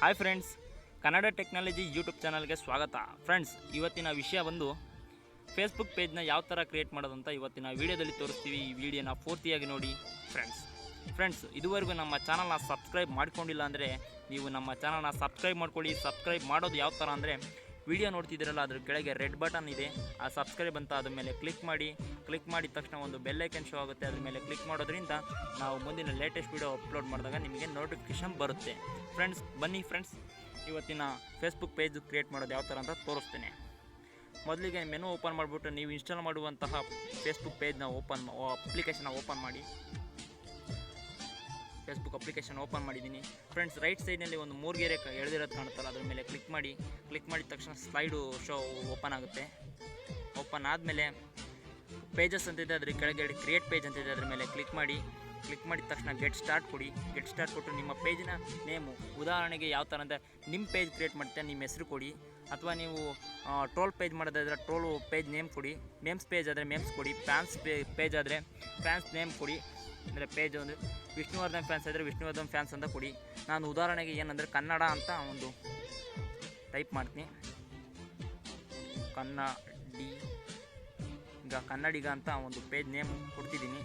Hi friends, Kannada technology YouTube ಚಾನಲ್ಗೆ ಸ್ವಾಗತ. Friends, ಇವತ್ತಿನ ವಿಷಯ ಬಂದು ಫೇಸ್ಬುಕ್ ಪೇಜ್ನ ಯಾವ ಥರ ಕ್ರಿಯೇಟ್ ಮಾಡೋದಂತ ಇವತ್ತಿನ ವೀಡಿಯೋದಲ್ಲಿ ತೋರಿಸ್ತೀವಿ. ಈ ವಿಡಿಯೋನ ಪೂರ್ತಿಯಾಗಿ ನೋಡಿ ಫ್ರೆಂಡ್ಸ್. ಇದುವರೆಗೂ ನಮ್ಮ ಚಾನಲ್ನ ಸಬ್ಸ್ಕ್ರೈಬ್ ಮಾಡ್ಕೊಂಡಿಲ್ಲ ಅಂದರೆ ನೀವು ನಮ್ಮ ಚಾನಲ್ನ ಸಬ್ಸ್ಕ್ರೈಬ್ ಮಾಡ್ಕೊಳ್ಳಿ. ಸಬ್ಸ್ಕ್ರೈಬ್ ಮಾಡೋದು ಯಾವ ಥರ ಅಂದರೆ, ವಿಡಿಯೋ ನೋಡ್ತಿದ್ದೀರಲ್ಲ ಅದ್ರ ಕೆಳಗೆ ರೆಡ್ ಬಟನ್ ಇದೆ, ಆ ಸಬ್ಸ್ಕ್ರೈಬ್ ಅಂತ ಅದ್ರ ಮೇಲೆ ಕ್ಲಿಕ್ ಮಾಡಿದ ತಕ್ಷಣ ಒಂದು ಬೆಲ್ ಐಕನ್ ಶೋ ಆಗುತ್ತೆ. ಅದ್ರ ಮೇಲೆ ಕ್ಲಿಕ್ ಮಾಡೋದ್ರಿಂದ ನಾವು ಮುಂದಿನ ಲೇಟೆಸ್ಟ್ ವಿಡಿಯೋ ಅಪ್ಲೋಡ್ ಮಾಡಿದಾಗ ನಿಮಗೆ ನೋಟಿಫಿಕೇಷನ್ ಬರುತ್ತೆ. ಫ್ರೆಂಡ್ಸ್, ಬನ್ನಿ ಫ್ರೆಂಡ್ಸ್, ಇವತ್ತಿನ ಫೇಸ್ಬುಕ್ ಪೇಜ್ ಕ್ರಿಯೇಟ್ ಮಾಡೋದು ಯಾವ ಥರ ಅಂತ ತೋರಿಸ್ತೇನೆ. ಮೊದಲಿಗೆ ಮೆನು ಓಪನ್ ಮಾಡಿಬಿಟ್ಟು ನೀವು ಇನ್ಸ್ಟಾಲ್ ಮಾಡುವಂತಹ ಫೇಸ್ಬುಕ್ ಪೇಜ್ನ ಅಪ್ಲಿಕೇಶನ್ನ ಓಪನ್ ಮಾಡಿ. ಫೇಸ್ಬುಕ್ ಅಪ್ಲಿಕೇಶನ್ ಓಪನ್ ಮಾಡಿದ್ದೀನಿ ಫ್ರೆಂಡ್ಸ್. ರೈಟ್ ಸೈಡ್ನಲ್ಲಿ ಒಂದು 3 ಗೆರೆ ಎಳೆದಿರೋದು ಕಾಣುತ್ತಲ್ಲ, ಅದ್ರ ಮೇಲೆ ಕ್ಲಿಕ್ ಮಾಡಿದ ತಕ್ಷಣ ಸ್ಲೈಡು ಶೋ ಓಪನ್ ಆಗುತ್ತೆ. ಓಪನ್ ಆದಮೇಲೆ ಪೇಜಸ್ ಅಂತಿದೆ, ಅದ್ರ ಕೆಳಗಡೆ ಕ್ರಿಯೇಟ್ ಪೇಜ್ ಅಂತಿದೆ, ಅದ್ರ ಮೇಲೆ ಕ್ಲಿಕ್ ಮಾಡಿದ ತಕ್ಷಣ ಗೆಟ್ ಸ್ಟಾರ್ಟ್ ಕೊಟ್ಟು ನಿಮ್ಮ ಪೇಜಿನ ನೇಮು, ಉದಾಹರಣೆಗೆ ಯಾವ ಥರ ಅಂದರೆ ನಿಮ್ಮ ಪೇಜ್ ಕ್ರಿಯೇಟ್ ಮಾಡ್ತೀರಾ ನಿಮ್ಮ ಹೆಸರು ಕೊಡಿ, ಅಥವಾ ನೀವು ಟ್ರೋಲ್ ಪೇಜ್ ಮಾಡೋದಾದರೆ ಟ್ರೋಲ್ ಪೇಜ್ ನೇಮ್ ಕೊಡಿ, ಮೇಮ್ಸ್ ಪೇಜ್ ಆದರೆ ಮೇಮ್ಸ್ ಕೊಡಿ, ಪೇಜ್ ಆದರೆ ಫ್ಯಾನ್ಸ್ ನೇಮ್ ಕೊಡಿ. ಅಂದರೆ ಪೇಜ್ ಅಂದರೆ ವಿಷ್ಣುವರ್ಧನ್ ಫ್ಯಾನ್ಸ್ ಆದರೆ ವಿಷ್ಣುವರ್ಧನ್ ಫ್ಯಾನ್ಸ್ ಅಂತ ಕೊಡಿ. ನಾನು ಉದಾಹರಣೆಗೆ ಏನಂದರೆ ಕನ್ನಡ ಅಂತ ಒಂದು ಟೈಪ್ ಮಾಡ್ತೀನಿ, ಕನ್ನಡಿಗ ಅಂತ ಒಂದು ಪೇಜ್ ನೇಮ್ ಕೊಡ್ತಿದ್ದೀನಿ.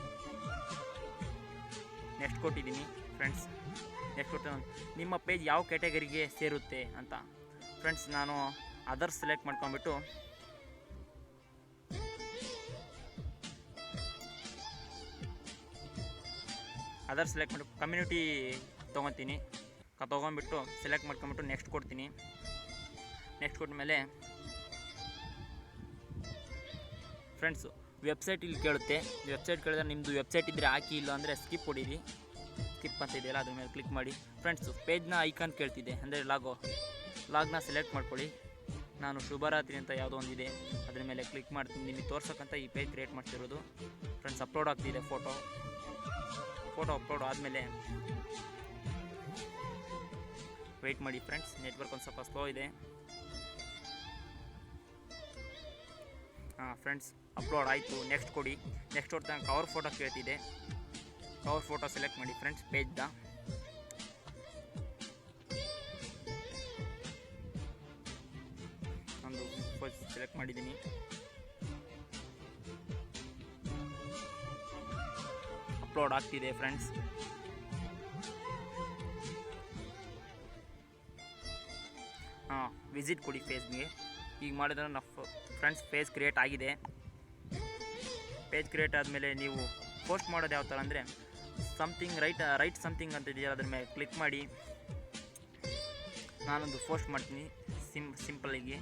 ನೆಕ್ಸ್ಟ್ ಕೊಟ್ಟಿದ್ದೀನಿ ಫ್ರೆಂಡ್ಸ್. ನಿಮ್ಮ ಪೇಜ್ ಯಾವ ಕ್ಯಾಟಗರಿಗೆ ಸೇರುತ್ತೆ ಅಂತ ಫ್ರೆಂಡ್ಸ್, ನಾನು ಅದರ್ಸ್ ಸೆಲೆಕ್ಟ್ ಮಾಡ್ಕೊಂಡ್ಬಿಟ್ಟು ಕಮ್ಯುನಿಟಿ ತೊಗೊತೀನಿ. ತೊಗೊಂಡ್ಬಿಟ್ಟು ಸೆಲೆಕ್ಟ್ ಮಾಡ್ಕೊಂಬಿಟ್ಟು ನೆಕ್ಸ್ಟ್ ಕೊಡ್ತೀನಿ. ನೆಕ್ಸ್ಟ್ ಕೊಟ್ಟ ಫ್ರೆಂಡ್ಸು ವೆಬ್ಸೈಟ್ ಇಲ್ಲಿ ಕೇಳುತ್ತೆ. ವೆಬ್ಸೈಟ್ ಕೇಳಿದ್ರೆ ನಿಮ್ಮದು ವೆಬ್ಸೈಟ್ ಇದ್ದರೆ ಹಾಕಿ, ಇಲ್ಲ ಅಂದರೆ ಸ್ಕಿಪ್ ಹೊಡೀರಿ. ಸ್ಕಿಪ್ ಅಂತ ಇದೆಯಲ್ಲ ಅದ್ರ ಮೇಲೆ ಕ್ಲಿಕ್ ಮಾಡಿ. ಫ್ರೆಂಡ್ಸು ಪೇಜ್ನ ಐಕಾನ್ ಕೇಳ್ತಿದೆ, ಅಂದರೆ ಲಾಗ್ನ ಸೆಲೆಕ್ಟ್ ಮಾಡ್ಕೊಳ್ಳಿ. ನಾನು ಶುಭರಾತ್ರಿ ಅಂತ ಯಾವುದೋ ಒಂದಿದೆ, ಅದ್ರ ಮೇಲೆ ಕ್ಲಿಕ್ ಮಾಡ್ತೀನಿ. ನಿಮಗೆ ತೋರ್ಸೋಕ್ಕಂತ ಈ ಪೇಜ್ ಕ್ರಿಯೇಟ್ ಮಾಡ್ತಿರೋದು ಫ್ರೆಂಡ್ಸ್. ಅಪ್ಲೋಡ್ ಆಗ್ತಿದೆ ಫೋಟೋ ಅಪ್ಲೋಡ್ ಆದಮೇಲೆ ವೆಯ್ಟ್ ಮಾಡಿ ಫ್ರೆಂಡ್ಸ್, ನೆಟ್ವರ್ಕ್ ಒಂದು ಸ್ವಲ್ಪ ಸ್ಲೋ ಇದೆ. ಫ್ರೆಂಡ್ಸ್, ಅಪ್ಲೋಡ್ ಆಯಿತು. ನೆಕ್ಸ್ಟ್ ಕೊಡಿ. ನೆಕ್ಸ್ಟ್ ಹೊಡ್ತಾ ಕವರ್ ಫೋಟೋ ಕೇಳ್ತಿದೆ, ಕವರ್ ಫೋಟೋ ಸೆಲೆಕ್ಟ್ ಮಾಡಿ ಫ್ರೆಂಡ್ಸ್. ಪೇಜ್ದ ಒಂದು ಫೋಟೋ ಸೆಲೆಕ್ಟ್ ಮಾಡಿದ್ದೀನಿ. ಅಪ್ಲೋಡ್ ಆಗ್ತಿದೆ ಫ್ರೆಂಡ್ಸ್. ವಿಸಿಟ್ ಕೊಡಿ ಫೇಜ್ಗೆ. ಈಗ ಮಾಡಿದ್ರೆ ನಾವು ಫ್ರೆಂಡ್ಸ್ ಪೇಜ್ ಕ್ರಿಯೇಟ್ ಆಗಿದೆ. ಪೇಜ್ ಕ್ರಿಯೇಟ್ ಆದಮೇಲೆ ನೀವು ಪೋಸ್ಟ್ ಮಾಡೋದು ಯಾವ ಥರ ಅಂದರೆ, ಸಮಥಿಂಗ್ ರೈಟ್ ಸಮಥಿಂಗ್ ಅಂತ ಇದೆಯಲ್ಲ, ಅದ್ರ ಮೇಲೆ ಕ್ಲಿಕ್ ಮಾಡಿ. ನಾನೊಂದು ಪೋಸ್ಟ್ ಮಾಡ್ತೀನಿ ಸಿಂಪಲ್ಲಾಗಿ.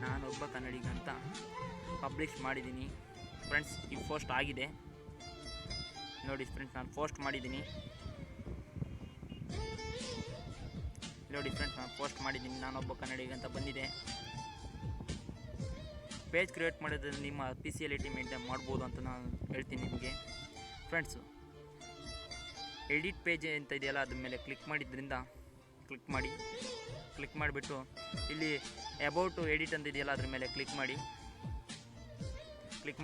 ನಾನೊಬ್ಬ ಕನ್ನಡಿಗ ಅಂತ ಪಬ್ಲಿಷ್ ಮಾಡಿದ್ದೀನಿ ಫ್ರೆಂಡ್ಸ್. ಈ ಪೋಸ್ಟ್ ಆಗಿದೆ ನೋಡಿ ಫ್ರೆಂಡ್ಸ್. ನಾನು ಪೋಸ್ಟ್ ಮಾಡಿದ್ದೀನಿ ನೋಡಿ ಫ್ರೆಂಡ್ಸ್. ನಾನೊಬ್ಬ ಕನ್ನಡಿಗ ಅಂತ ಬಂದಿದೆ. ಪೇಜ್ ಕ್ರಿಯೇಟ್ ಮಾಡಿದ್ರೆ ನಿಮ್ಮ PCLity ಮೇಂಟೈನ್ ಮಾಡ್ಬೋದು ಅಂತ ನಾನು ಹೇಳ್ತೀನಿ ನಿಮಗೆ ಫ್ರೆಂಡ್ಸು. ಎಡಿಟ್ ಪೇಜ್ ಅಂತ ಇದೆಯಲ್ಲ, ಅದ್ರ ಮೇಲೆ ಕ್ಲಿಕ್ ಮಾಡಿಬಿಟ್ಟು ಇಲ್ಲಿ ಅಬೌಟ್ ಎಡಿಟ್ ಅಂತ ಇದೆಯಲ್ಲ, ಅದ್ರ ಮೇಲೆ ಕ್ಲಿಕ್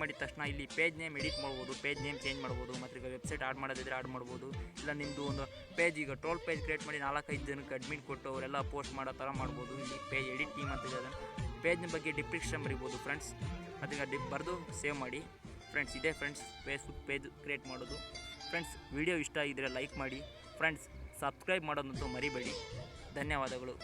ಮಾಡಿದ ತಕ್ಷಣ ಇಲ್ಲಿ ಪೇಜ್ ನೇಮ್ ಎಡಿಟ್ ಮಾಡ್ಬೋದು, ಪೇಜ್ ನೇಮ್ ಚೇಂಜ್ ಮಾಡ್ಬೋದು, ಮತ್ತು ಈಗ ವೆಬ್ಸೈಟ್ ಆಡ್ ಮಾಡೋದಿದ್ರೆ ಆಡ್ ಮಾಡ್ಬೋದು. ಇಲ್ಲ ನಿಮ್ಮದು ಒಂದು ಪೇಜ್, ಈಗ ಟ್ರೋಲ್ ಪೇಜ್ ಕ್ರಿಯೇಟ್ ಮಾಡಿ 4-5 ಜನಕ್ಕೆ ಅಡ್ಮಿಟ್ ಕೊಟ್ಟು ಅವರೆಲ್ಲ ಪೋಸ್ಟ್ ಮಾಡೋ ಥರ ಮಾಡ್ಬೋದು. ಇಲ್ಲಿ ಪೇಜ್ ಎಡಿಟ್ ಟೀಮ್ ಅಂತ ಇದೆ, ಅದನ್ನು ಪೇಜ್ನ ಬಗ್ಗೆ ಡಿಸ್ಕ್ರಿಪ್ಷನ್ ಬರಿಬೋದು ಫ್ರೆಂಡ್ಸ್. ಮತ್ತು ಈಗ ಬರೆದು ಸೇವ್ ಮಾಡಿ ಫ್ರೆಂಡ್ಸ್. ಇದೇ ಫ್ರೆಂಡ್ಸ್ ಫೇಸ್ಬುಕ್ ಪೇಜ್ ಕ್ರಿಯೇಟ್ ಮಾಡೋದು ಫ್ರೆಂಡ್ಸ್. ವಿಡಿಯೋ ಇಷ್ಟ ಆಗಿದ್ದರೆ ಲೈಕ್ ಮಾಡಿ ಫ್ರೆಂಡ್ಸ್. ಸಬ್ಸ್ಕ್ರೈಬ್ ಮಾಡೋದಂತೂ ಮರಿಬೇಡಿ. ಧನ್ಯವಾದಗಳು.